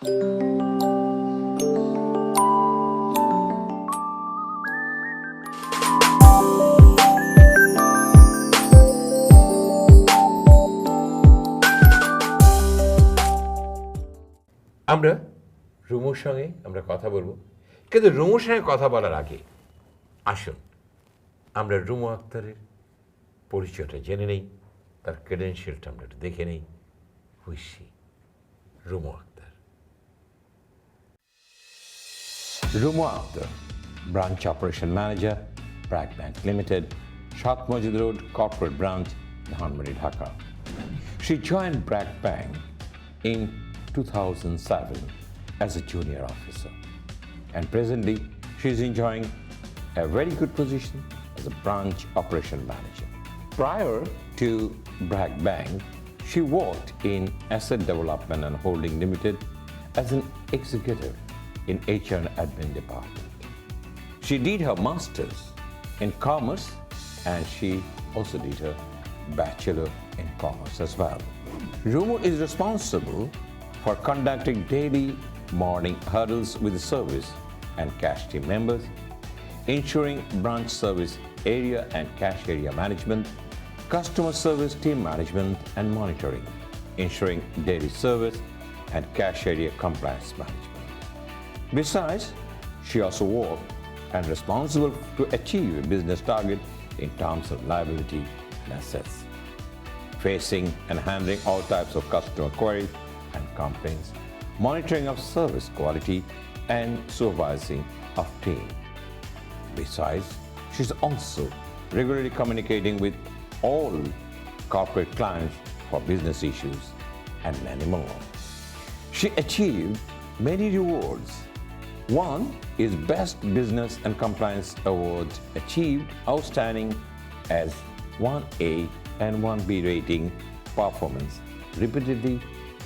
আমরা রুমুর সঙ্গে আমরা কথা বলবো, কিন্তু রুমুর সঙ্গে কথা বলার আগে আসুন আমরা রুমু আক্তারের পরিচয়টা জেনে নেই, তার ক্রেডেনশিয়ালটা আমরা একটু দেখে নেই। Who is she Rumu Akhtar. Rumo Akhtar, Branch Operation Manager, Bragg Bank Limited, South Masjid Road, Corporate Branch, Dhanbari, Dhaka. She joined Bragg Bank in 2007 as a junior officer, and presently she is enjoying a very good position as a Branch Operation Manager. Prior to Bragg Bank, she worked in Asset Development and Holding Limited as an executive in HR and Admin Department. She did her master's in Commerce and she also did her Bachelor in Commerce as well. Rumo is responsible for conducting daily morning huddles with the service and cash team members, ensuring branch service area and cash area management, customer service team management and monitoring, ensuring daily service and cash area compliance management. Besides, she also worked and responsible to achieve a business target in terms of liability and assets, facing and handling all types of customer queries and complaints, monitoring of service quality and supervising of team. Besides, she's also regularly communicating with all corporate clients for business issues and many more. She achieved many rewards. One is Best Business and Compliance Award, achieved outstanding as 1A and 1B rating performance repeatedly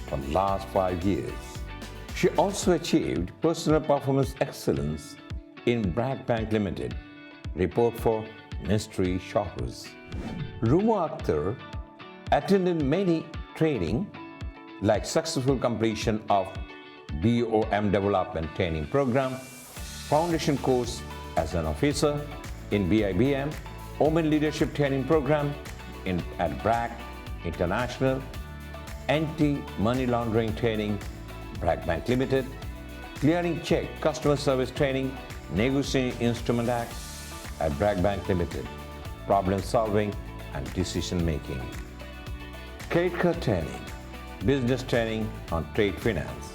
for the last 5 years. She also achieved Personal Performance Excellence in Bragg Bank Limited, report for mystery shoppers. Rumo Akhtar attended many training like successful completion of BOM Development Training Program, Foundation Course as an Officer in BIBM, Women Leadership Training Program at Bragg International, Anti-Money Laundering Training, Bragg Bank Limited, Clearing Check Customer Service Training, Negotiating Instrument Act at Bragg Bank Limited, Problem Solving and Decision Making, Credit Card Training, Business Training on Trade Finance,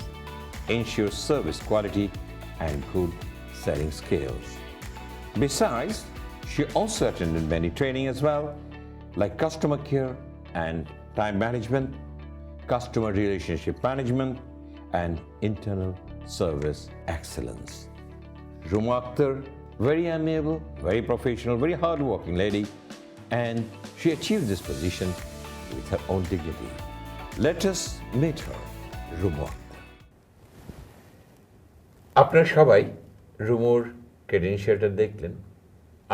ensures service quality and good selling skills. Besides, she also attended many training as well, like customer care and time management, customer relationship management, and internal service excellence. Rumo Akhtar, very amiable, very professional, very hardworking lady, and she achieved this position with her own dignity. Let us meet her, Rumo Akhtar. আপনারা সবাই রুমুর ক্রেডেনশিয়ালটা দেখলেন।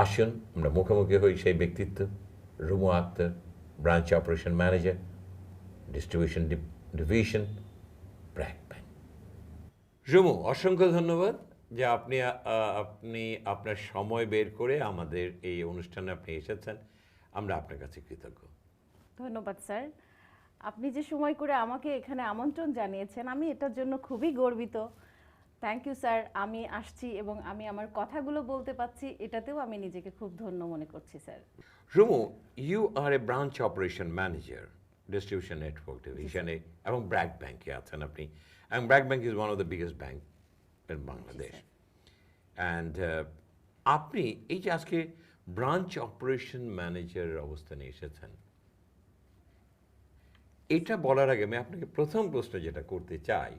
আসুন আমরা মুখোমুখি হই সেই ব্যক্তিত্ব, Rumu Akhtar, branch operation manager, distribution division, BRAC bank. Rumu, অসংখ্য ধন্যবাদ যে আপনি আপনার সময় বের করে আমাদের এই অনুষ্ঠানে আপনি এসেছেন। আমরা আপনার কাছে কৃতজ্ঞ। ধন্যবাদ স্যার, আপনি যে সময় করে আমাকে এখানে আমন্ত্রণ জানিয়েছেন, আমি এটার জন্য খুবই গর্বিত। থ্যাংক ইউ স্যার, আমি আসছি এবং আমি আমার কথাগুলো বলতে পাচ্ছি, এটাতেও আমি নিজেকে খুব ধন্য মনে করছি sir. Rumu, you are a branch operation manager, distribution network ডিভিশনে, এবং ব্র্যাক ব্যাংকে আছেন আপনি, এবং BRAC bank is one of the biggest bank in Bangladesh. And আপনি এই যে আজকে ব্রাঞ্চ অপারেশন ম্যানেজারের অবস্থানে এসেছেন, এটা বলার আগে আমি আপনাকে প্রথম প্রশ্ন যেটা করতে চাই,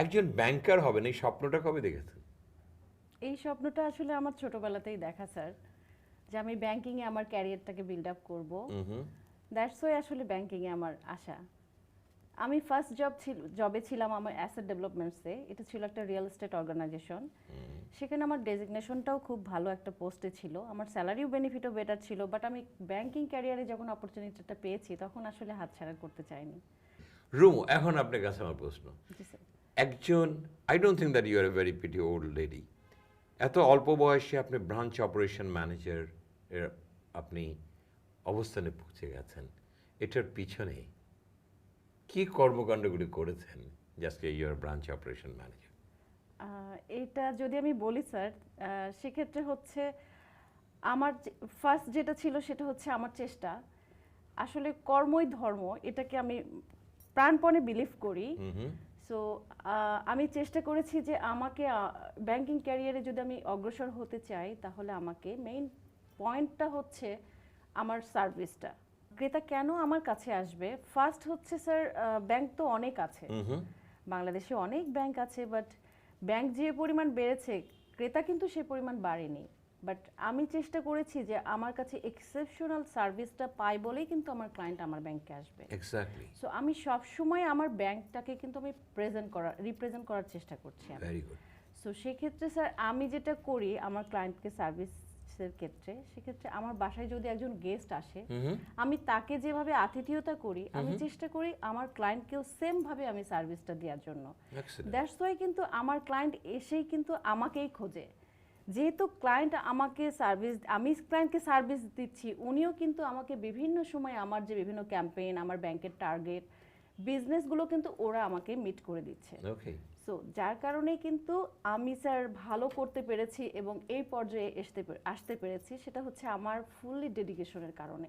একজন ব্যাংকার হবেন এই স্বপ্নটা কবে দেখেছেন? এই স্বপ্নটা আসলে আমার ছোটবেলাতেই দেখা স্যার, যে আমি ব্যাংকিংয়ে আমার ক্যারিয়ারটাকে বিল্ড আপ করবো। দ্যাটস ওয়াই আসলে ব্যাংকিংয়ে আমার আশা। আমি ফার্স্ট জবে ছিলাম আমার অ্যাসেট ডেভেলপমেন্টসে, এটা ছিল একটা রিয়েল এস্টেট অর্গানাইজেশন। সেখানে আমার ডেজিগনেশনটাও খুব ভালো একটা পোস্টে ছিল, আমার স্যালারিও বেনিফিটও বেটার ছিল, বাট আমি ব্যাংকিং ক্যারিয়ারে যখন অপরচুনিটিটা পেয়েছি তখন আসলে হাতছাড়া করতে চাইনি। রুমু, এখন আপনার কাছে আমার প্রশ্ন, জি স্যার। একজন, I don't think that you are a very pretty old lady, এত অল্প বয়সে আপনি ব্রাঞ্চ অপারেশন ম্যানেজার এর আপনি অবস্থানে পৌঁছে গেছেন, এটার পিছনে কি কর্মকাণ্ডগুলি করেছেন যে আজকে ইউর ব্রাঞ্চ অপারেশন ম্যানেজার? এটা যদি আমি বলি স্যার, সেক্ষেত্রে হচ্ছে আমার ফার্স্ট যেটা ছিল সেটা হচ্ছে আমার চেষ্টা, আসলে কর্মই ধর্ম, এটাকে আমি প্রাণপণে বিলিভ করি। সো আমি চেষ্টা করেছি যে আমাকে ব্যাংকিং ক্যারিয়ারে যদি আমি অগ্রসর হতে চাই, তাহলে আমাকে মেইন পয়েন্টটা হচ্ছে আমার সার্ভিসটা। ক্রেতা কেন আমার কাছে আসবে? ফার্স্ট হচ্ছে স্যার, ব্যাংক তো অনেক আছে, বাংলাদেশে অনেক ব্যাংক আছে, বাট ব্যাংক যে পরিমাণ বেড়েছে, ক্রেতা কিন্তু সে পরিমাণ বাড়েনি। বাট আমি চেষ্টা করেছি যে আমার কাছে এক্সেপশনাল সার্ভিসটা পাই বলেই কিন্তু আমার ক্লায়েন্ট আমার ব্যাংকে আসবে। এক্স্যাক্টলি, সো আমি সব সময় আমার ব্যাংকটাকে কিন্তু আমি রিপ্রেজেন্ট করার চেষ্টা করছি। Very good. সো সেক্ষেত্রে স্যার আমি যেটা করি আমার ক্লায়েন্টকে সার্ভিসের ক্ষেত্রে, সেক্ষেত্রে আমার বাসায় যদি একজন গেস্ট আসে, আমি তাকে যেভাবে আতিথেয়তা করি, আমি চেষ্টা করি আমার ক্লায়েন্টকেও সেম ভাবে আমি সার্ভিসটা দেওয়ার জন্য। দ্যাটস ওয়াই কিন্তু আমার ক্লায়েন্ট এসেই কিন্তু আমাকেই খোঁজে, যেহেতু ক্লায়েন্ট আমাকে সার্ভিস, আমি ক্লায়েন্টকে সার্ভিস দিচ্ছি, উনিও কিন্তু আমাকে বিভিন্ন সময় আমার যে বিভিন্ন ক্যাম্পেইন, আমার ব্যাংকের টার্গেট, বিজনেসগুলো কিন্তু ওরা আমাকে মিট করে দিচ্ছে। ওকে, সো যার কারণে কিন্তু আমি স্যার ভালো করতে পেরেছি এবং এই পর্যায়ে আসতে পেরেছি, সেটা হচ্ছে আমার ফুললি ডেডিকেশনের কারণে।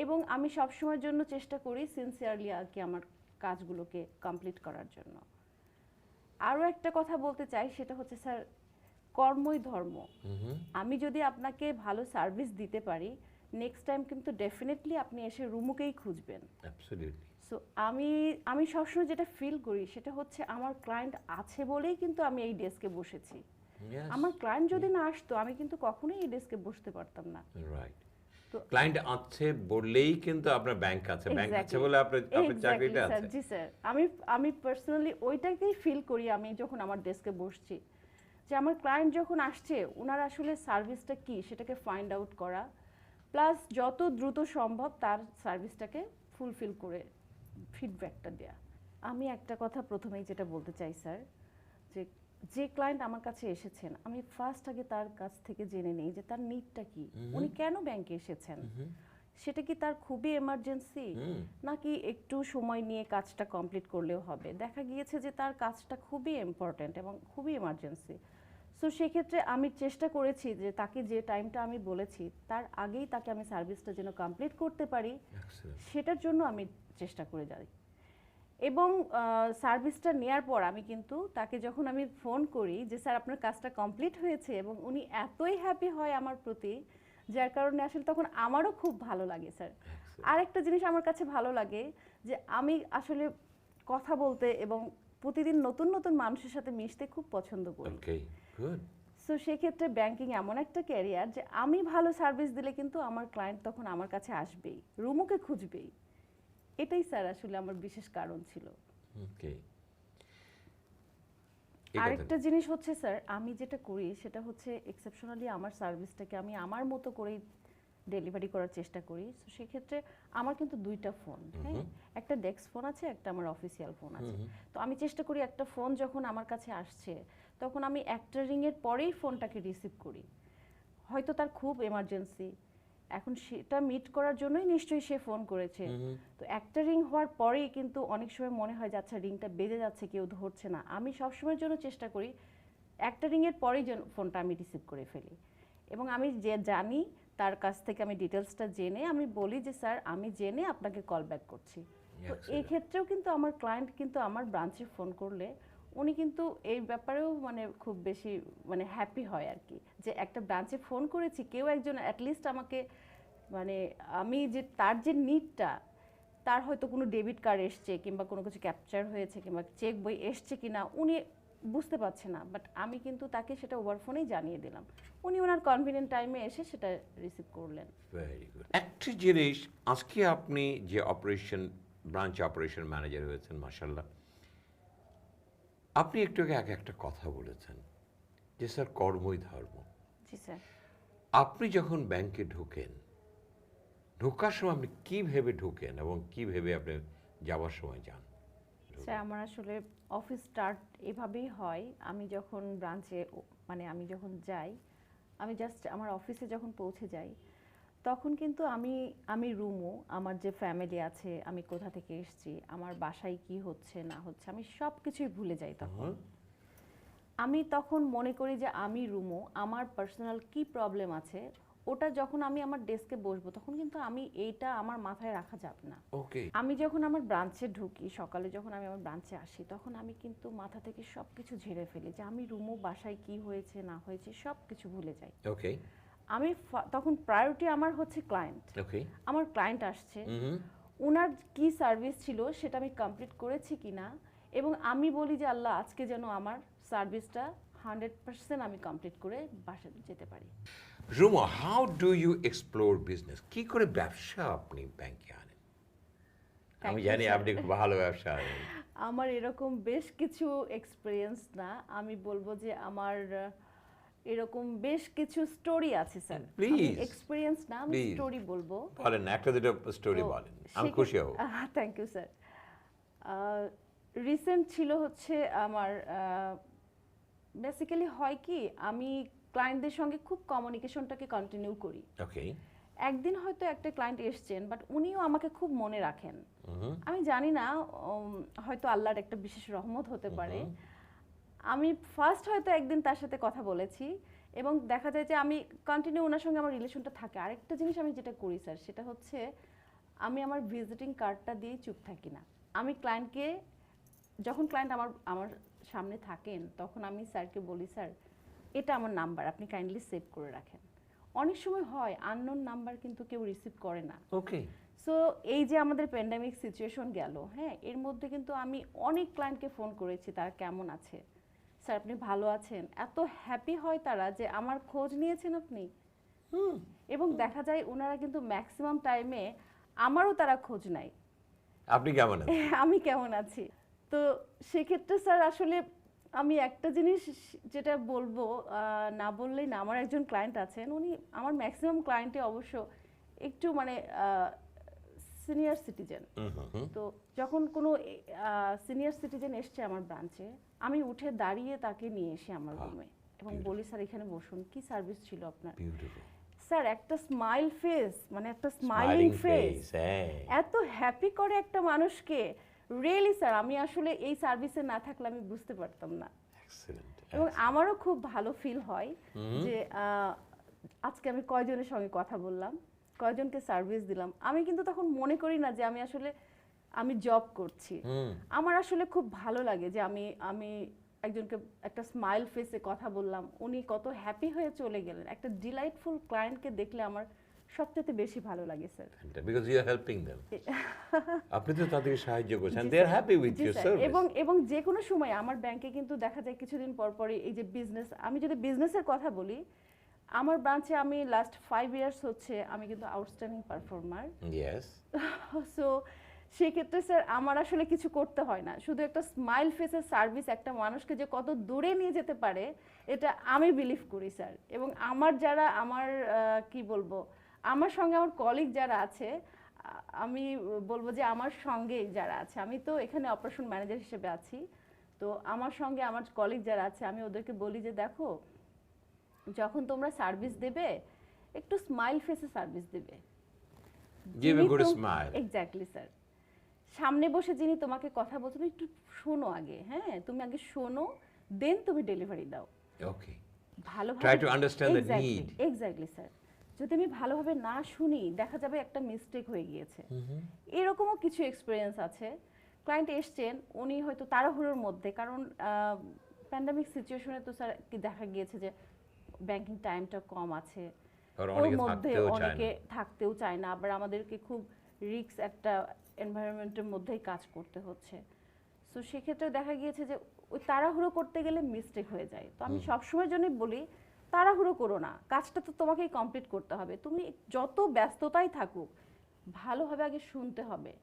এবং আমি সবসময়ের জন্য চেষ্টা করি সিনসিয়ারলি আর কি আমার কাজগুলোকে কমপ্লিট করার জন্য। আরও একটা কথা বলতে চাই, সেটা হচ্ছে স্যার কর্মই ধর্ম। আমি যদি আপনাকে ভালো সার্ভিস দিতে পারি, নেক্সট টাইম কিন্তু ডেফিনেটলি আপনি এসে রুমুকেই খুঁজবেন। অ্যাবসলিউটলি। সো আমি সবসময় যেটা ফিল করি সেটা হচ্ছে আমার ক্লায়েন্ট আছে বলেই কিন্তু আমি এই ডেস্কে বসেছি। আমার ক্লায়েন্ট যদি না আসতো, আমি কিন্তু কখনোই এই ডেস্কে বসতে পারতাম না। রাইট। তো ক্লায়েন্ট আছে বললেই কিন্তু আপনার ব্যাংক আছে, ব্যাংক আছে বলে আপনার চাকরিটা আছে। জি স্যার, আমি পার্সোনালি ওইটাকেই ফিল করি আমি যখন আমার ডেস্কে বসছি, যে আমার ক্লায়েন্ট যখন আসছে, ওনার আসলে সার্ভিসটা কি সেটাকে ফাইন্ড আউট করা, প্লাস যত দ্রুত সম্ভব তার সার্ভিসটাকে ফুলফিল করে ফিডব্যাকটা দেয়া। আমি একটা কথা প্রথমেই যেটা বলতে চাই স্যার, যে ক্লায়েন্ট আমার কাছে এসেছেন, আমি ফার্স্ট আগে তার কাছ থেকে জেনে নেই যে তার নিডটা কি, উনি কেন ব্যাংকে এসেছেন, সেটা কি তার খুবই এমার্জেন্সি, নাকি একটু সময় নিয়ে কাজটা কমপ্লিট করলেও হবে। দেখা গিয়েছে যে তার কাজটা খুবই ইম্পর্ট্যান্ট এবং খুবই এমার্জেন্সি। সো সেক্ষেত্রে আমি চেষ্টা করেছি যে তাকে যে টাইমটা আমি বলেছি তার আগেই তাকে আমি সার্ভিসটা যেন কমপ্লিট করতে পারি, সেটার জন্য আমি চেষ্টা করে যাই। এবং সার্ভিসটা নেওয়ার পর আমি কিন্তু তাকে যখন আমি ফোন করি যে স্যার আপনার কাজটা কমপ্লিট হয়েছে, এবং উনি এতই হ্যাপি হয় আমার প্রতি, যার কারণে আসলে তখন আমারও খুব ভালো লাগে স্যার। আরেকটা জিনিস আমার কাছে ভালো লাগে যে আমি আসলে কথা বলতে এবং প্রতিদিন নতুন নতুন মানুষের সাথে মিশতে খুব পছন্দ করি। সো সেক্ষেত্রে ব্যাংকিং এমন একটা ক্যারিয়ার যে আমি ভালো সার্ভিস দিলে কিন্তু আমার ক্লায়েন্ট তখন আমার কাছে আসবেই, রুমুকে খুঁজবেই। এটাই স্যার আসলে আমার বিশেষ কারণ ছিল। আরেকটা জিনিস হচ্ছে স্যার, আমি যেটা করি সেটা হচ্ছে এক্সেপশনালি আমার সার্ভিসটাকে আমি আমার মতো করেই ডেলিভারি করার চেষ্টা করি। সো সেক্ষেত্রে আমার কিন্তু দুইটা ফোন, হ্যাঁ, একটা ডেস্ক ফোন আছে, একটা আমার অফিসিয়াল ফোন আছে। তো আমি চেষ্টা করি একটা ফোন যখন আমার কাছে আসছে, তখন আমি একটা রিংয়ের পরেই ফোনটাকে রিসিভ করি। হয়তো তার খুব এমার্জেন্সি, এখন সেটা মিট করার জন্যই নিশ্চয়ই সে ফোন করেছে। তো একটা রিং হওয়ার পরেই কিন্তু অনেক সময় মনে হয় যে আচ্ছা রিংটা বেজে যাচ্ছে, কেউ ধরছে না, আমি সবসময়ের জন্য চেষ্টা করি একটা রিংয়ের পরেই যেন ফোনটা আমি রিসিভ করে ফেলি। এবং আমি যে জানি তার কাছ থেকে আমি ডিটেলসটা জেনে আমি বলি যে স্যার আমি জেনে আপনাকে কল ব্যাক করছি। তো এই ক্ষেত্রেও কিন্তু আমার ক্লায়েন্ট কিন্তু আমার ব্রাঞ্চে ফোন করলে উনি কিন্তু এই ব্যাপারেও মানে খুব বেশি মানে হ্যাপি হয় আর কি, যে একটা ব্রাঞ্চে ফোন করেছি, কেউ একজন অ্যাটলিস্ট আমাকে, মানে আমি যে তার যে নিডটা, তার হয়তো কোনো ডেবিট কার্ড এসছে কিংবা কোনো কিছু ক্যাপচার হয়েছে কিংবা চেক বই এসছে কিনা উনি বুঝতে পারছে না, বাট আমি কিন্তু তাকে সেটা ওভার ফোনেই জানিয়ে দিলাম, উনি ওনার কনভিনিয়েন্ট টাইমে এসে সেটা রিসিভ করলেন। Very good. একটা জিনিস, আজকে আপনি যে ব্রাঞ্চ অপারেশন ম্যানেজার হয়েছেন, মাশাআল্লাহ, আপনি একটু আগে একটা কথা বলেছেন যে স্যার কর্মই ধর্ম। জি স্যার। আপনি যখন ব্যাংকে ঢোকার সময় আপনি কি ভেবে ঢোকেন এবং কি ভেবে আপনি যাওয়ার সময় যান? স্যার আমার আসলে অফিস স্টার্ট এভাবেই হয়, আমি যখন ব্রাঞ্চে মানে আমি যখন যাই, আমি জাস্ট আমার অফিসে যখন পৌঁছে যাই, তখন কিন্তু আমি রুমও, আমার যে ফ্যামিলি আছে, আমি কোথা থেকে এসেছি, আমার বাসায় কি হচ্ছে না হচ্ছে, আমি সব কিছুই ভুলে যাই তখন। আমি তখন মনে করি যে আমি রুমও, আমার পার্সোনাল কি প্রবলেম আছে, ওটা যখন আমি আমার ডেস্কে বসবো তখন কিন্তু আমি এইটা আমার মাথায় রাখা যাবে না। ওকে আমি যখন আমার ব্রাঞ্চে ঢুকি, সকালে যখন আমি আমার ব্রাঞ্চে আসি, তখন আমি কিন্তু মাথা থেকে সব কিছু ঝেড়ে ফেলি, যে আমি রুমও, বাসায় কি হয়েছে না হয়েছে সব কিছু ভুলে যাই। ওকে আমি তখন প্রায়োরিটি আমার হচ্ছে ক্লায়েন্ট। ওকে আমার ক্লায়েন্ট আসছে, ওনার কি সার্ভিস ছিল সেটা আমি কমপ্লিট করেছি কিনা, এবং আমি বলি যে আল্লাহ আজকে যেন আমার সার্ভিসটা 100% আমি কমপ্লিট করে বাসায় যেতে পারি। Ruma, how do you explore business? কি করে ব্যবসা আপনি ব্যাংকে আনেন? আমি Thank you, জানি sir. আপনি খুব ভালো ব্যবসা আনেন। আমার এরকম বেশ কিছু এক্সপিরিয়েন্স না, আমি বলবো যে আমার এরকম বেশ কিছু স্টোরি আছে স্যার। Please. এক্সপিরিয়েন্স না, আমি Please. স্টোরি বলবো। বলেন না, একটা দুটো স্টোরি বলেন, আমি খুশি হব। Thank you sir. রিসেন্ট ছিল হচ্ছে আমার, বেসিক্যালি হয় কি, আমি ক্লায়েন্টদের সঙ্গে খুব কমিউনিকেশনটাকে কন্টিনিউ করি। ওকে একদিন হয়তো একটা ক্লায়েন্ট এসছেন, বাট উনিও আমাকে খুব মনে রাখেন। আমি জানি না, হয়তো আল্লাহর একটা বিশেষ রহমত হতে পারে। আমি ফার্স্ট হয়তো একদিন তার সাথে কথা বলেছি, এবং দেখা যায় যে আমি কন্টিনিউ ওনার সঙ্গে আমার রিলেশনটা থাকে। আরেকটা জিনিস আমি যেটা করি স্যার, সেটা হচ্ছে আমি আমার ভিজিটিং কার্ডটা দিয়ে চুপ থাকি না। আমি ক্লায়েন্টকে, যখন ক্লায়েন্ট আমার আমার সামনে থাকেন, তখন আমি স্যারকে বলি, স্যার এটা আমার নাম্বার, আপনি কাইন্ডলি সেভ করে রাখেন। অনেক সময় হয় আননোন নাম্বার কিন্তু কেউ রিসিভ করে না। ওকে সো এই যে আমাদের প্যান্ডামিক সিচুয়েশন গেল, হ্যাঁ, এর মধ্যে কিন্তু আমি অনেক ক্লায়েন্টকে ফোন করেছি, তারা কেমন আছে, স্যার আপনি ভালো আছেন, এত হ্যাপি হয় তারা যে আমার খোঁজ নিয়েছেন আপনি। এবং দেখা যায় ওনারা কিন্তু ম্যাক্সিমাম টাইমে আমারও তারা খোঁজ নেয়, আপনি কেমন আছেন? আমি কেমন আছি। তো সেক্ষেত্রে স্যার আসলে আমি একটা জিনিস যেটা বলবো, না বললেই না, আমার একজন ক্লায়েন্ট আছেন, উনি আমার ম্যাক্সিমাম ক্লায়েন্টে অবশ্য একটু মানে সিনিয়র সিটিজেন। তো যখন কোনো সিনিয়র সিটিজেন এসছে আমার ব্রাঞ্চে, আমি উঠে দাঁড়িয়ে তাকে নিয়ে এসে আমার রুমে এবং বলি, স্যার এখানে বসুন, কি সার্ভিস ছিল আপনার? বিউটিফুল। স্যার একটা স্মাইল ফেস, মানে একটা স্মাইলিং ফেস এত হ্যাপি করে একটা মানুষকে, রিয়েলি স্যার আমি আসলে এই সার্ভিসে না থাকলে আমি বুঝতে পারতাম না। এবং আমারও খুব ভালো ফিল হয় যে আজকে আমি কয়জনের সঙ্গে কথা বললাম, কয়জনকে সার্ভিস দিলাম। আমি কিন্তু তখন মনে করি না যে আমি আসলে আমি জব করছি। আমার আসলে খুব ভালো লাগে যে আমি একজনকে একটা স্মাইল ফেসে কথা বললাম, উনি কত হ্যাপি হয়ে চলে গেলেন। একটা ডিলাইটফুল ক্লায়েন্টকে দেখলে আমার সবচেয়ে বেশি ভালো লাগে sir. Because you are helping them. আপনি তো তাদেরকে সাহায্য করছেন, they are happy with your service. এবং যে কোনো সময় আমার ব্যাংকে কিন্তু দেখা যায় কিছুদিন পর পরই এই যে বিজনেস, আমি যদি বিজনেসের কথা বলি, আমার ব্রাঞ্চে আমি লাস্ট 5 ইয়ার্স হচ্ছে আমি কিন্তু আউটস্ট্যান্ডিং পারফর্মার। ইয়েস। সো সেক্ষেত্রে স্যার আমার আসলে কিছু করতে হয় না, শুধু একটা স্মাইল ফেসের সার্ভিস একটা মানুষকে যে কত দূরে নিয়ে যেতে পারে, এটা আমি বিলিভ করি স্যার। এবং আমার যারা আমার কি বলবো, আমার সঙ্গে আমার কলিগ যারা আছে, আমি বলবো যে আমার সঙ্গে যারা আছে, আমি তো এখানে অপারেশন ম্যানেজার হিসেবে আছি, তো আমার সঙ্গে আমার কলিগ যারা আছে, আমি ওদেরকে বলি যে দেখো, যখন তোমরা সার্ভিস দেবে একটু স্মাইল ফেসে সার্ভিস দেবে। Give a good smile. Exactly sir. সামনে বসে যিনি তোমাকে কথা বলছেন, একটু শোনো আগে, হ্যাঁ তুমি আগে শোনো, দেন তুমি ডেলিভারি দাও। ওকে। ভালোভাবে Try to understand the need. Exactly sir. যদি আমি ভালোভাবে না শুনি, দেখা যাবে একটা মিস্টেক হয়ে গিয়েছে। এরকমও কিছু এক্সপিরিয়েন্স আছে। ক্লায়েন্ট এসছেন, উনি হয়তো তাড়াহুড়োর মধ্যে, কারণ প্যান্ডামিক সিচুয়েশনে তো স্যার কি দেখা গিয়েছে যে ব্যাংকিং টাইমটা কম আছে, ওর মধ্যে অনেকে থাকতেও চায় না, আবার আমাদেরকে খুব রিস্ক একটা এনভায়রনমেন্টের মধ্যেই কাজ করতে হচ্ছে। সো সেক্ষেত্রে দেখা গিয়েছে যে ওই তাড়াহুড়ো করতে গেলে মিস্টেক হয়ে যায়। তো আমি সবসময়ের জন্যই বলি, তাড়াহুড়ো করো না, কাজটা তো তোমাকেই কমপ্লিট করতে হবে। তুমি যত ব্যস্ততাই থাকুক, ভালোভাবে আগে শুনতে হবে।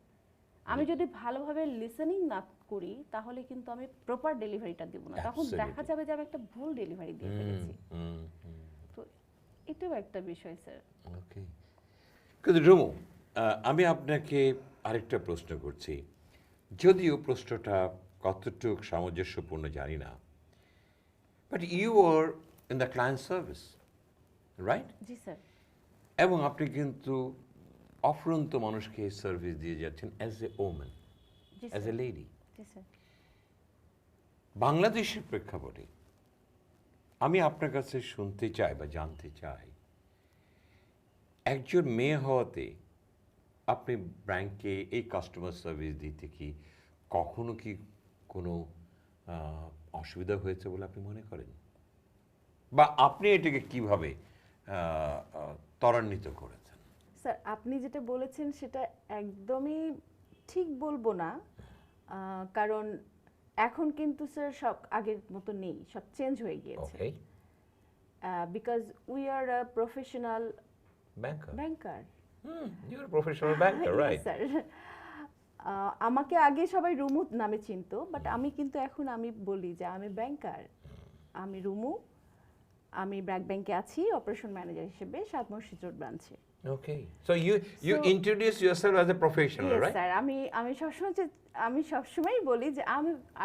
আমি যদি ভালোভাবে লিসেনিং না করি, তাহলে কিন্তু আমি প্রপার ডেলিভারিটা দেব না, তখন দেখা যাবে যে আমি একটা ভুল ডেলিভারি দিয়ে ফেলেছি। তো এটাও একটা বিষয় স্যার। ওকে। কিন্তু রুমু, আমি আপনাকে আরেকটা প্রশ্ন করছি। যদিও প্রশ্নটা কতটুকু সামঞ্জস্যপূর্ণ জানি না, but you are in the client service, right? জি স্যার। এবং আপনি কিন্তু অফুরন্ত মানুষকে সার্ভিস দিয়ে যাচ্ছেন অ্যাজ এ ওম্যান, জি অ্যাজ এ স্যার। লেডি। জি স্যার। বাংলাদেশের প্রেক্ষাপটে আমি আপনার কাছে শুনতে চাই বা জানতে চাই, একজন মেয়ে হওয়াতে আপনি ব্যাংকে এই কাস্টমার সার্ভিস দিতে কি কখনো কি কোনো অসুবিধা হয়েছে বলে আপনি মনে করেন, বা আপনি এটাকে কিভাবে ত্বরান্বিত করেছেন? স্যার, আপনি যেটা বলেছেন সেটা একদমই ঠিক বলবো না, কারণ এখন কিন্তু স্যার সব আগের মতো নেই, সব চেঞ্জ হয়ে গিয়েছে। Okay, because we are a professional banker, banker. You are professional banker, right? Sir, আমাকে আগে সবাই রুমু নামে চিনতো, বাট আমি কিন্তু এখন আমি বলি যে আমি ব্যাংকার, আমি রুমু, আমি ব্র্যাক ব্যাংকে আছি অপারেশন ম্যানেজার হিসেবে, 7 মসজিদ রোড ব্রাঞ্চে। Okay, so you So- introduce yourself as a professional, Yes, right? Sir, আমি সবসময় বলি যে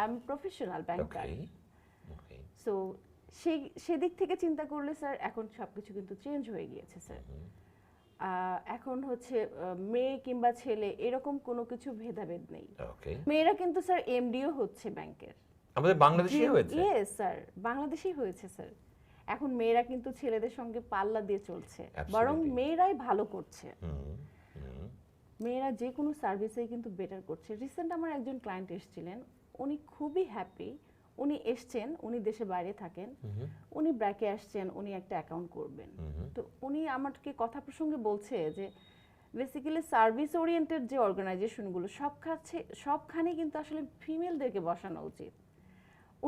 আমি প্রফেশনাল ব্যাংকার। Okay, okay. সো সেদিক থেকে চিন্তা করলে স্যার এখন সবকিছু কিন্তু চেঞ্জ হয়ে গিয়েছে স্যার। এখন হচ্ছে মেয়ে কিংবা ছেলে এরকম কোনো কিছু ভেদাভেদ নেই। Okay. মেয়েরা কিন্তু স্যার এমডিও হচ্ছে ব্যাংকের। আমাদের বাংলাদেশে হয়েছে। ইয়েস স্যার, বাংলাদেশেই হয়েছে স্যার। এখন মেয়েরা কিন্তু ছেলেদের সঙ্গে পাল্লা দিয়ে চলছে, বরং Absolutely. মেয়েরাই ভালো করছে। হুম, হুম। মেয়েরা যে কোনো সার্ভিসেই কিন্তু বেটার করছে। রিসেন্ট আমার একজন ক্লায়েন্ট এসেছিলেন, উনি খুবই হ্যাপি। উনি এসছেন, উনি দেশে বাইরে থাকেন, উনি ব্র্যাকে আসছেন, উনি একটা অ্যাকাউন্ট করবেন। তো উনি আমাকে কথা প্রসঙ্গে বলছে যে বেসিক্যালি সার্ভিস ওরিয়েন্টেড যে অর্গানাইজেশনগুলো সবখানে কিন্তু আসলে ফিমেলদেরকে বসানো উচিত।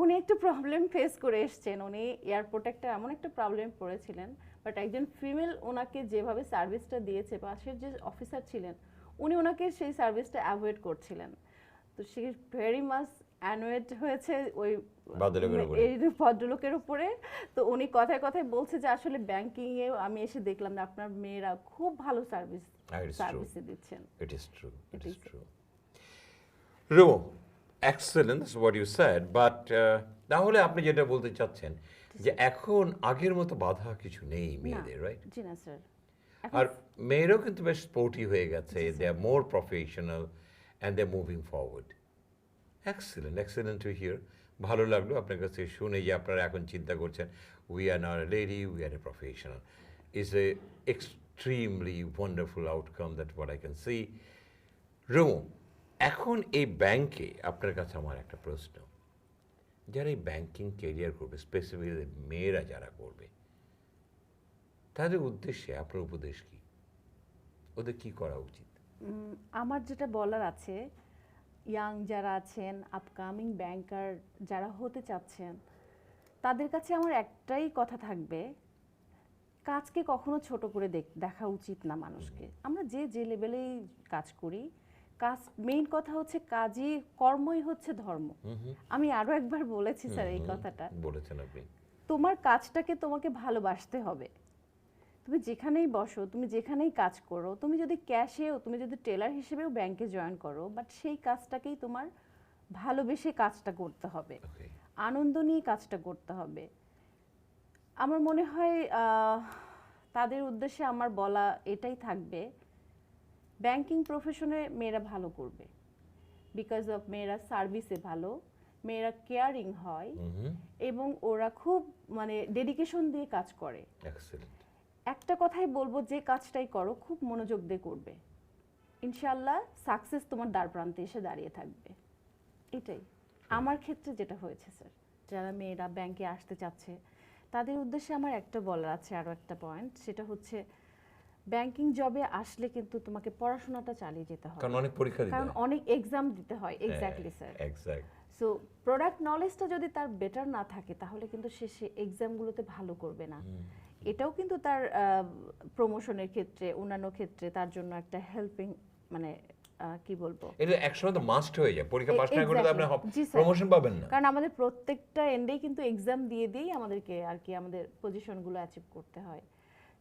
উনি একটু প্রবলেম ফেস করে এসছেন, উনি এয়ারপোর্টে এমন একটা প্রবলেম পড়েছিলেন, বাট একজন ফিমেল ওনাকে যেভাবে সার্ভিসটা দিয়েছে, পাশের যে অফিসার ছিলেন উনি ওনাকে সেই সার্ভিসটা অ্যাভয়েড করছিলেন। তো সে ভেরি মাচ অ্যানোয়েড হয়েছে ওই ভদ্রলোকের উপরে। এই ভদ্রলোকের উপরে। তো উনি কথায় কথায় বলছে যে আসলে ব্যাংকিংয়ে আমি এসে দেখলাম যে আপনার মেয়েরা খুব ভালো It is true. সার্ভিসে দিচ্ছেন। It is true. It It is is. true. Rumo, excellent. That's what you said. But তাহলে আপনি যেটা বলতে চাচ্ছেন যে এখন আগের মতো বাধা কিছু নেই মেয়েদের, রাইট? জি না স্যার। আর মেয়েরাও কিন্তু বেশ স্পোর্টি হয়ে গেছে, they are more professional and they moving forward. Excellent, excellent to hear. ভালো লাগলো আপনার কাছে শুনে যে আপনারা এখন চিন্তা করছেন we are not a lady, we are a professional. Is a extremely wonderful outcome that what I can see. Rumu, এখন এই ব্যাংকে আপনার কাছে আমার একটা প্রশ্ন, যারা এই ব্যাংকিং ক্যারিয়ার করবে, স্পেসিফিক্যালি মেয়েরা যারা করবে, তাদের উদ্দেশ্যে আপনার উপদেশ কি? ওদের কি করা উচিত? আমার যেটা বলার আছে, ইয়াং যারা আছেন, আপকামিং ব্যাংকার যারা হতে চাচ্ছেন, তাদের কাছে আমার একটাই কথা থাকবে, কাজকে কখনো ছোট করে দেখা উচিত না মানুষকে। আমরা যে লেভেলেই কাজ করি, কাজ মেইন কথা হচ্ছে কাজই, কর্মই হচ্ছে ধর্ম। আমি আরো একবার বলেছি স্যার এই কথাটা। বলেছেন আপনি। তোমার কাজটাকে তোমাকে ভালোবাসতে হবে। তুমি যেখানেই বসো, তুমি যেখানেই কাজ করো, তুমি যদি ক্যাশেও, তুমি যদি টেলার হিসেবেও ব্যাংকে জয়েন করো, বাট সেই কাজটাকেই তোমার ভালোবেসে কাজটা করতে হবে, Okay. আনন্দ নিয়ে কাজটা করতে হবে। আমার মনে হয় তাদের উদ্দেশ্যে আমার বলা এটাই থাকবে, ব্যাংকিং প্রফেশনে মেয়েরা ভালো করবে, বিকজ অফ মেয়েরা সার্ভিসে ভালো, মেয়েরা কেয়ারিং হয়, এবং ওরা খুব মানে ডেডিকেশন দিয়ে কাজ করে। এক্সেলেন্ট। একটা কথাই বলবো, যে কাজটাই করো খুব মনোযোগ দিয়ে করবে, ইনশাল্লাহ সাকসেস তোমার দ্বার প্রান্তে এসে দাঁড়িয়ে থাকবে। এটাই আমার ক্ষেত্রে যেটা হয়েছে স্যার। যারা মেয়েরা ব্যাংকে আসতে চাচ্ছে তাদের উদ্দেশ্যে আমার একটা বলার আছে, আরও একটা পয়েন্ট, সেটা হচ্ছে ব্যাংকিং জবে আসলে কিন্তু তোমাকে পড়াশোনাটা চালিয়ে যেতে হবে, কারণ অনেক পরীক্ষা দিতে কারণ হয়। অনেক এক্সাম দিতে হয়। Exactly sir. Exact. So product নলেজটা যদি তার বেটার না থাকে, তাহলে কিন্তু সে এক্সামগুলোতে ভালো করবে না। এটাও কিন্তু তার প্রমোশনের ক্ষেত্রে, অন্যান্য ক্ষেত্রে তার জন্য একটা হেল্পিং, মানে কি বলবো, এটা একসময় তো মাস্ট হয়ে যায়, পরীক্ষা পাস না করলে তো আপনি জি স্যার। প্রমোশন পাবেন না। কারণ আমাদের প্রত্যেকটা এন্ডেই কিন্তু এক্সাম দিয়েই আমাদেরকে আর কি আমাদের পজিশনগুলো অ্যাচিভ করতে হয়।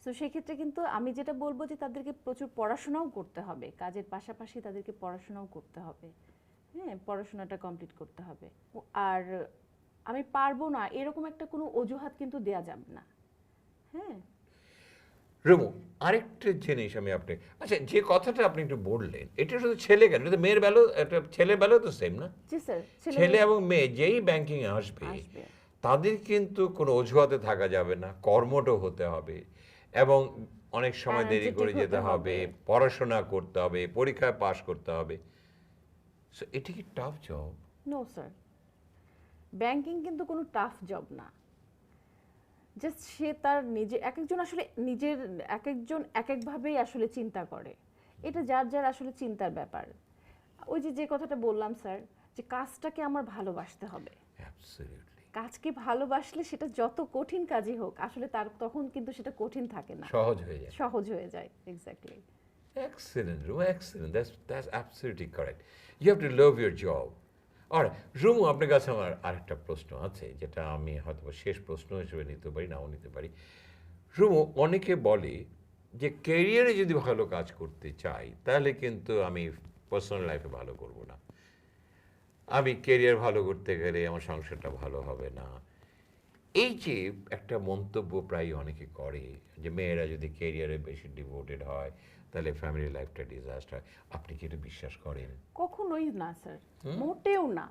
সো সেক্ষেত্রে কিন্তু আমি যেটা বলবো যে তাদেরকে প্রচুর পড়াশোনাও করতে হবে, কাজের পাশাপাশি তাদেরকে পড়াশোনাও করতে হবে। হ্যাঁ, পড়াশোনাটা কমপ্লিট করতে হবে। আর আমি পারবো না এরকম একটা কোনো অজুহাত কিন্তু দেয়া যাবে না। হ্যাঁ, রুমু, আরেকটা জিনিস আমি আপনি আচ্ছা যে কথাটা আপনি একটু বললেন এটা শুধু ছেলে কেন, এটা তো মেয়ের বেলাও, এটা ছেলের বেলাও তো সেম না? জি স্যার। ছেলে এবং মেয়ে যেই ব্যাংকিং এ আসবে আসবে। তাদের কিন্তু কোনো অজুহাতে থাকা যাবে না, কর্মঠ হতে হবে এবং অনেক সময় দেরি করে Energetic যেতে হতে হবে, হবে। পড়াশোনা করতে হবে, পরীক্ষায় পাশ করতে হবে। সো এটা কি tough job? No sir, banking কিন্তু কোনো টাফ জব না। জাস্ট সে তার নিজে, এক একজন আসলে নিজের, এক একজন এক একভাবেই আসলে চিন্তা করে। এটা যার যার আসলে চিন্তার ব্যাপার। ওই যে যে কথাটা বললাম স্যার, যে কাজটাকে আমার ভালোবাসতে হবে। অ্যাবসলিউটলি। কাজকে ভালোবাসলে সেটা যত কঠিন কাজই হোক আসলে তার তখন কিন্তু সেটা কঠিন থাকে না, সহজ হয়ে যায়। সহজ হয়ে যায়। Exactly. Excellent, Rumu, excellent. That's absolutely correct. You have to love your job. আর রুমু, আপনার কাছে আমার আরেকটা প্রশ্ন আছে যেটা আমি হয়তো শেষ প্রশ্ন হিসেবে নিতে পারি, নাও নিতে পারি। রুমু, অনেকে বলে যে ক্যারিয়ারে যদি ভালো কাজ করতে চাই তাহলে কিন্তু আমি পার্সোনাল লাইফে ভালো করব না, আমি ক্যারিয়ার ভালো করতে গেলে আমার সংসারটা ভালো হবে না। এই যে একটা মন্তব্য প্রায় অনেকে করে যে মেয়েরা যদি ক্যারিয়ারে বেশি ডিভোটেড হয় তাহলে ফ্যামিলি লাইফটা ডিজাস্টার হয়, আপনি কি এটা বিশ্বাস করেন? কখনোই না স্যার, মোটেও না।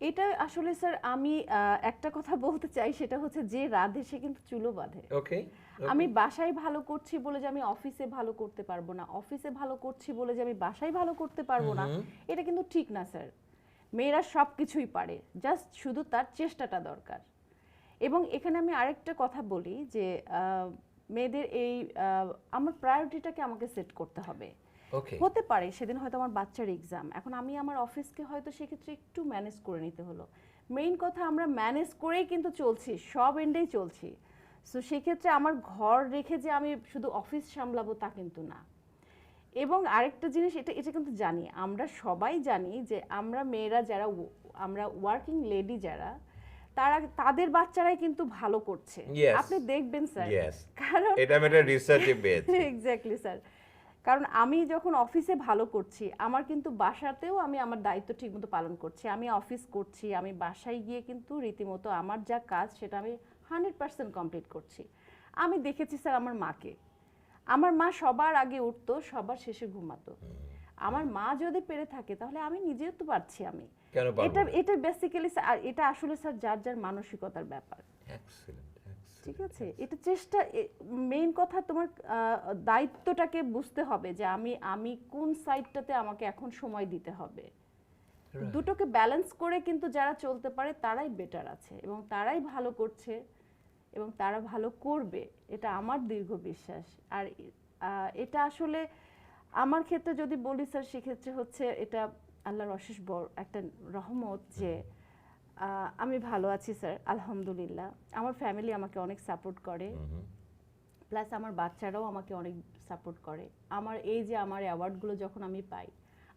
এটা আসলে স্যার আমি একটা কথা বলতে চাই, সেটা হচ্ছে যে রাধে সে কিন্তু চুলো বাঁধে। ওকে। আমি বাসায় ভালো করছি বলে যে আমি অফিসে ভালো করতে পারবো না, অফিসে ভালো করছি বলে যে আমি বাসায় ভালো করতে পারবো না, এটা কিন্তু ঠিক না স্যার। মেয়েরা সব কিছুই পারে, জাস্ট শুধু তার চেষ্টাটা দরকার। এবং এখানে আমি আরেকটা কথা বলি যে মেয়েদের এই আমার প্রায়োরিটিটাকে আমাকে সেট করতে হবে। ওকে। হতে পারে সেদিন হয়তো আমার বাচ্চার এক্সাম, এখন আমি আমার অফিসকে হয়তো সেক্ষেত্রে একটু ম্যানেজ করে নিতে হলো। মেইন কথা আমরা ম্যানেজ করেই কিন্তু চলছি, সব এন্ডেই চলছি। সো সেক্ষেত্রে আমার ঘর রেখে যে আমি শুধু অফিস সামলাবো তা কিন্তু না। এবং আরেকটা জিনিস, এটা এটা কিন্তু জানি, আমরা সবাই জানি যে আমরা মেয়েরা যারা আমরা ওয়ার্কিং লেডি যারা, তারা তাদের বাচ্চারাই কিন্তু ভালো করছে। Yes. আপনি দেখবেন স্যার। Yes. কারণ এটা আমি একটা রিসার্চে পেয়েছি। Exactly sir. কারণ আমি যখন অফিসে ভালো করছি, আমার কিন্তু বাসাতেও আমি আমার দায়িত্ব ঠিকমতো পালন করছি। আমি অফিস করছি, আমি বাসায় গিয়ে কিন্তু রীতিমতো আমার যা কাজ সেটা আমি 100% কমপ্লিট করছি। আমি দেখেছি স্যার আমার মাকে, আমার মা সবার আগে উঠতো, সবার শেষে ঘুমাতো। আমার মা যদি পেরে থাকে তাহলে আমি নিজেও তো পারছি। আমি কেন পারবো এটা না? এটা বেসিক্যালি এটা আসলে স্যার যার যার মানসিকতার ব্যাপার। Excellent, excellent. ঠিক আছে, এটা চেষ্টা, মেইন কথা তোমার দায়িত্বটাকে বুঝতে হবে যে আমি আমি কোন সাইডটাতে আমাকে এখন সময় দিতে হবে। Right. দুটোকে ব্যালেন্স করে কিন্তু যারা চলতে পারে তারাই বেটার আছে এবং তারাই ভালো করছে এবং তারা ভালো করবে, এটা আমার দীর্ঘ বিশ্বাস। আর এটা আসলে আমার ক্ষেত্রে যদি বলি স্যার, সেক্ষেত্রে হচ্ছে এটা আল্লাহর অশেষ বড় একটা রহমত যে আমি ভালো আছি স্যার, আলহামদুলিল্লাহ। আমার ফ্যামিলি আমাকে অনেক সাপোর্ট করে, প্লাস আমার বাচ্চারাও আমাকে অনেক সাপোর্ট করে। আমার এই যে আমার অ্যাওয়ার্ডগুলো যখন আমি পাই,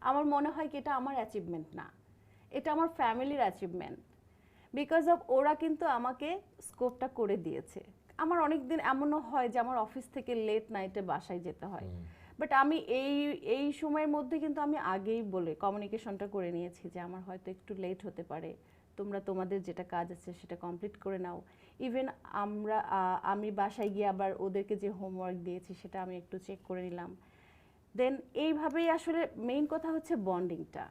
আমার মনে হয় কি এটা আমার অ্যাচিভমেন্ট না, এটা আমার ফ্যামিলির অ্যাচিভমেন্ট। বিকজ অফ ওরা কিন্তু আমাকে স্কোপটা করে দিয়েছে। আমার অনেক দিন এমনও হয় যে আমার অফিস থেকে লেট নাইটে বাসায় যেতে হয়, বাট আমি এই সময়ের মধ্যে কিন্তু আমি আগেই বলে কমিউনিকেশনটা করে নিয়েছি যে আমার হয়তো একটু লেট হতে পারে, তোমরা তোমাদের যেটা কাজ আছে সেটা কমপ্লিট করে নাও। ইভেন আমি বাসায় গিয়ে আবার ওদেরকে যে হোমওয়ার্ক দিয়েছি সেটা আমি একটু চেক করে নিলাম। দেন এইভাবেই আসলে মেইন কথা হচ্ছে বন্ডিংটা।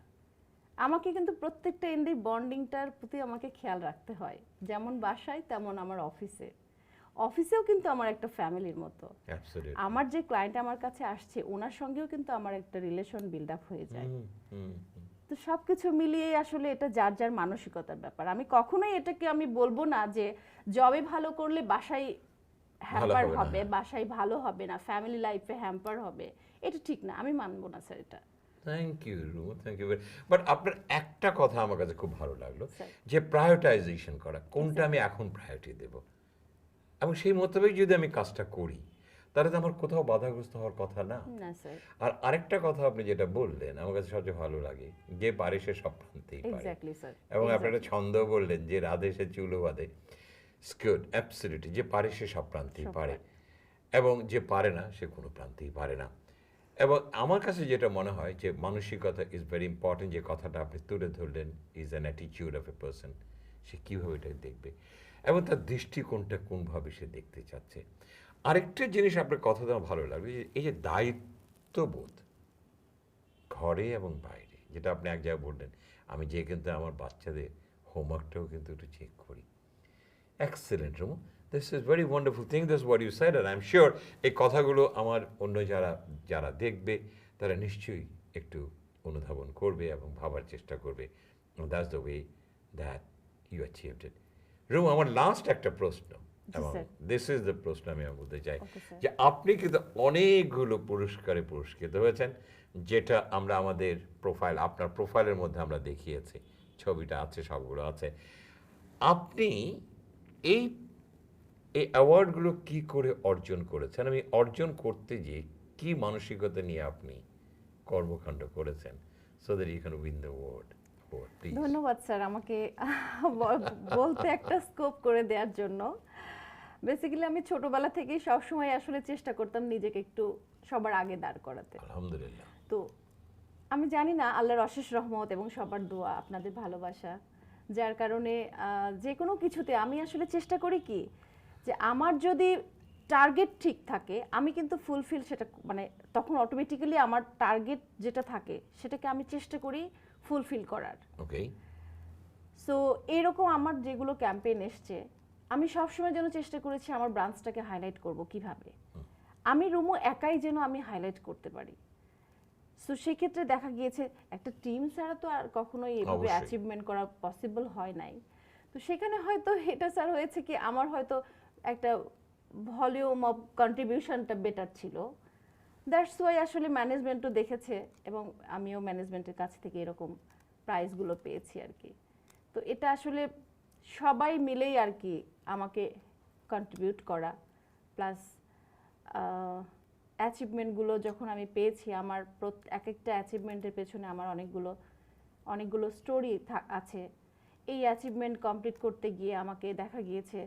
আমাকে কিন্তু প্রত্যেকটা এন্ডে বন্ডিংটার প্রতি আমাকে খেয়াল রাখতে হয়, যেমন বাসায় তেমন আমার অফিসে। অফিসেও কিন্তু আমার একটা ফ্যামিলির মতো। Absolutely. আমার যে ক্লায়েন্ট আমার কাছে আসছে ওনার সঙ্গেও কিন্তু আমার একটা রিলেশন বিল্ড আপ হয়ে যায়। তো সবকিছু মিলিয়ে আসলে এটা যার যার মানসিকতার ব্যাপার। আমি কখনোই এটাকে আমি বলবো না যে জবে ভালো করলে বাসায় হ্যাম্পার হবে না, হবে, বাসায় ভালো হবে না, ফ্যামিলি লাইফে হ্যাম্পার হবে, এটা ঠিক না, আমি মানবো না স্যার এটা। Thank you Rumu, thank you. But আপনার একটা কথা আমার কাছে খুব ভালো লাগলো, Sir. যে প্রায়োরিটাইজেশন করা, কোনটা আমি এখন প্রায়োরিটি দেব এবং সেই মোতাবেক যদি আমি কাজটা করি তাহলে তো আমার কোথাও বাধাগ্রস্ত হওয়ার কথা না। না স্যার, আর আরেকটা কথা আপনি যেটা বললেন আমার কাছে সবচেয়ে ভালো লাগে, যে পারে সে সব প্রান্তেই পারে। Exactly sir. এবং আপনি একটা ছন্দ বললেন যে রাধে সে চুলো বাঁধে। Good, absolutely. যে পারে সে সব প্রান্তেই সব পারে পারে। এবং যে পারে না সে কোনো প্রান্তেই পারে না। এবং আমার কাছে যেটা মনে হয় যে মানসিকতা ইজ ভেরি ইম্পর্টেন্ট, যে কথাটা আপনি তুলে ধরলেন, is an attitude of a person. সে কীভাবে এটা দেখবে এবং তার দৃষ্টিকোণটা কোনভাবে সে দেখতে চাচ্ছে। আরেকটা জিনিস আপনার কথা আমার ভালো লাগবে, যে এই যে দায়িত্ববোধ ঘরে এবং বাইরে, যেটা আপনি এক জায়গায় বললেন, আমি যে কিন্তু আমার বাচ্চাদের হোমওয়ার্কটাও কিন্তু একটু চেক করি। Excellent Rumu, this is very wonderful thing, this what you said, and I am sure এই কথাগুলো আমার অন্য যারা দেখবে তারা নিশ্চয়ই একটু অনুধাবন করবে এবং ভাবার চেষ্টা করবে। That's the way that you achieved it. Rumu, আমার লাস্ট একটা প্রশ্ন, এবং স্যার। দিস ইজ দ্য প্রশ্ন আমি বলতে চাই, Okay, sir. যে আপনি কিন্তু অনেকগুলো পুরস্কারে পুরস্কৃত হয়েছেন, যেটা আমরা আমাদের প্রোফাইল, আপনার প্রোফাইলের মধ্যে আমরা দেখিয়েছি, ছবিটা আছে, সবগুলো আছে। আপনি এই এই অ্যাওয়ার্ডগুলো কি করে অর্জন করেছেন? আমি অর্জন করতে গিয়ে কি মানসিকতা নিয়ে আপনি কর্মকাণ্ড করেছেন, so that you can win the word please? ধন্যবাদ স্যার আমাকে বলতে একটা স্কোপ করে দেওয়ার জন্য। বেসিক্যালি আমি ছোটবেলা থেকেই সবসময় আসলে চেষ্টা করতাম নিজেকে একটু সবার আগে দাঁড় করাতে। আলহামদুলিল্লাহ। তো আমি জানি না, আল্লাহর অশেষ রহমত এবং সবার দোয়া, আপনাদের ভালোবাসা, যার কারণে যে কোনো কিছুতে আমি আসলে চেষ্টা করি কি, যে আমার যদি টার্গেট ঠিক থাকে আমি কিন্তু ফুলফিল সেটা, মানে তখন অটোমেটিক্যালি আমার টার্গেট যেটা থাকে সেটাকে আমি চেষ্টা করি ফুলফিল করার। ওকে। সো এরকম আমার যেগুলো ক্যাম্পেইন এসছে, আমি সবসময় যেন চেষ্টা করেছি আমার ব্রাঞ্চটাকে হাইলাইট করব কিভাবে, আমি রুমু একাই যেন আমি হাইলাইট করতে পারি। সো সেক্ষেত্রে দেখা গিয়েছে একটা টিম ছাড়া তো আর কখনোই এভাবে অবশ্যই। অ্যাচিভমেন্ট করা পসিবল হয় নাই। তো সেখানে হয়তো এটা স্যার হয়েছে কি, আমার হয়তো একটা ভলিউম অফ কন্ট্রিবিউশনটা বেটার ছিল। দ্যাটস ওয়াই আসলে ম্যানেজমেন্টও দেখেছে এবং আমিও ম্যানেজমেন্টের কাছ থেকে এরকম প্রাইজগুলো পেয়েছি আর কি। তো এটা আসলে সবাই মিলেই আর কি আমাকে কন্ট্রিবিউট করা, প্লাস অ্যাচিভমেন্টগুলো যখন আমি পেয়েছি, আমার এক একটা অ্যাচিভমেন্টের পেছনে আমার অনেকগুলো স্টোরি আছে। এই অ্যাচিভমেন্ট কমপ্লিট করতে গিয়ে আমাকে দেখা গিয়েছে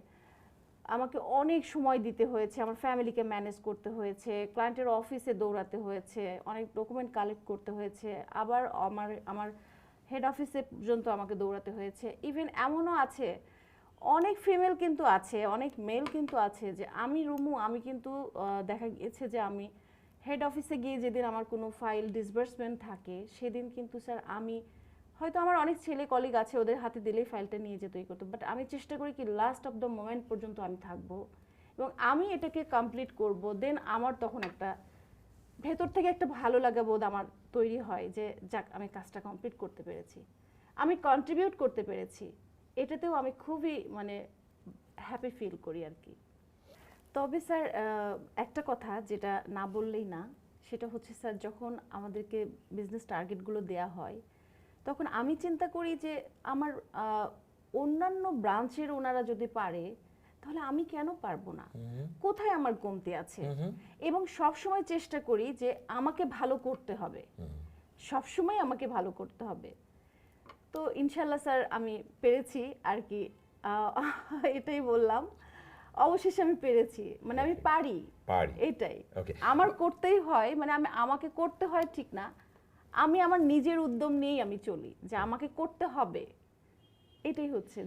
আমাকে অনেক সময় দিতে হয়েছে, আমার ফ্যামিলিকে ম্যানেজ করতে হয়েছে, ক্লায়েন্টের অফিসে দৌড়াতে হয়েছে, অনেক ডকুমেন্ট কালেক্ট করতে হয়েছে, আবার আমার হেড অফিসে পর্যন্ত আমাকে দৌড়াতে হয়েছে। ইভেন এমনও আছে, অনেক ফিমেল কিন্তু আছে, অনেক মেল কিন্তু আছে, যে আমি রুমু, আমি কিন্তু দেখা গিয়েছে যে আমি হেড অফিসে গিয়ে যেদিন আমার কোনো ফাইল ডিসবার্সমেন্ট থাকে, সেদিন কিন্তু স্যার আমি হয়তো, আমার অনেক ছেলে কলিগ আছে, ওদের হাতে দিলেই ফাইলটা নিয়ে যেত, এই করতো, বাট আমি চেষ্টা করি কি লাস্ট অফ দ্য মোমেন্ট পর্যন্ত আমি থাকবো এবং আমি এটাকে কমপ্লিট করব। দেন আমার তখন একটা ভেতর থেকে একটা ভালো লাগা বোধ আমার তৈরি হয়, যে যাক আমি কাজটা কমপ্লিট করতে পেরেছি, আমি কন্ট্রিবিউট করতে পেরেছি, এটাতেও আমি খুবই মানে হ্যাপি ফিল করি আর কি। তবে স্যার একটা কথা যেটা না বললেই না, সেটা হচ্ছে স্যার, যখন আমাদেরকে বিজনেস টার্গেটগুলো দেয়া হয়, তখন আমি চিন্তা করি যে আমার অন্যান্য ব্রাঞ্চের ওনারা যদি পারে, তাহলে আমি কেন পারবো না, কোথায় আমার কমতি আছে, এবং সবসময় চেষ্টা করি যে আমাকে ভালো করতে হবে, সবসময় আমাকে ভালো করতে হবে। তো ইনশাল্লাহ স্যার আমি পেরেছি আর কি, এটাই বললাম, অবশেষে আমি পেরেছি, মানে আমি পারি, এটাই Okay. আমার করতেই হয়, মানে আমাকে করতে হয় ঠিক না, আমি আমার নিজের উদ্যম নিয়েই আমি চলি, যে আমাকে করতে হবে, এটাই হচ্ছে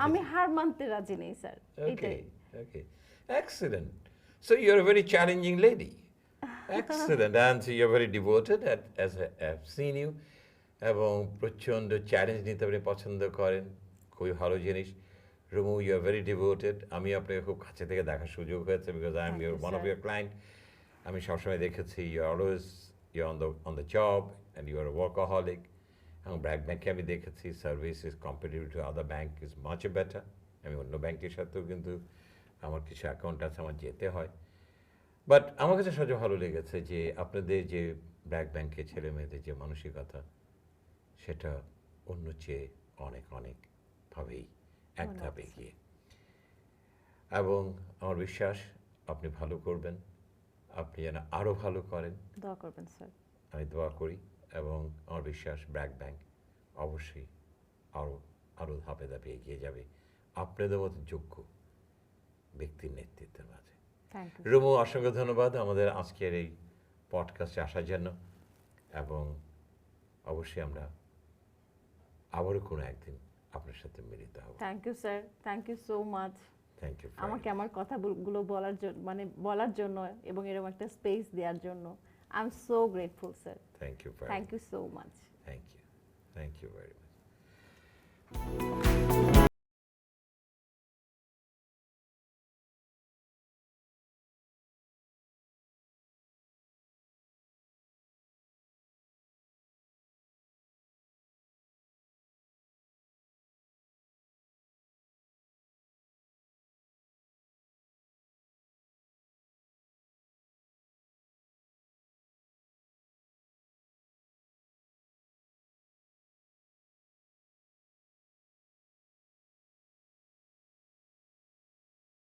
আমি হার মানতে রাজি নেই স্যার, এটাই। Okay. Excellent. So you're a very challenging lady. Excellent. And so you're very devoted, as I've seen you. এবং প্রচণ্ড চ্যালেঞ্জ নিতে আপনি পছন্দ করেন, খুবই ভালো জিনিস। Rumu, you are very devoted. আমি আপনাকে খুব কাছে থেকে দেখার সুযোগ হয়েছে, because I am one of your client. আমি সবসময় দেখেছি you always you on the job and you are workaholic. এবং ব্র্যাক ব্যাংকে আমি দেখেছি service is competitive to other bank is much better. আমি অন্য ব্যাংকের সাথেও কিন্তু আমার কিছু অ্যাকাউন্ট আছে, আমার যেতে হয়। বাট আমার কাছে সবচেয়ে ভালো লেগেছে যে আপনাদের যে ব্র্যাক ব্যাংকের ছেলে মেয়েদের যে মানসিকতা, সেটা অন্য চেয়ে অনেকভাবেই এক ধাপ এগিয়ে। এবং আমার বিশ্বাস আপনি ভালো করবেন, আপনি যেন আরও ভালো করেন, দোয়া করবেন স্যার। আমি দোয়া করি। এবং আমার বিশ্বাস ব্র্যাক ব্যাংক অবশ্যই আরও ধাপে ধাপে এগিয়ে যাবে আপনাদের মতো যোগ্য ব্যক্তির নেতৃত্বের মাঝে। Thank you. রুমু, অসংখ্য ধন্যবাদ আমাদের আজকের এই পডকাস্টে আসার জন্য, এবং অবশ্যই আমরা আবারও কোনো একদিন আপনার সাথে মিলিত হব। Thank you sir, thank you so much thank you. আমাকে আমার কথাগুলো বলার জন্য এবং এরকম একটা স্পেস দেওয়ার জন্য। I am so grateful sir. Thank you. Thank you so much. Thank you very much.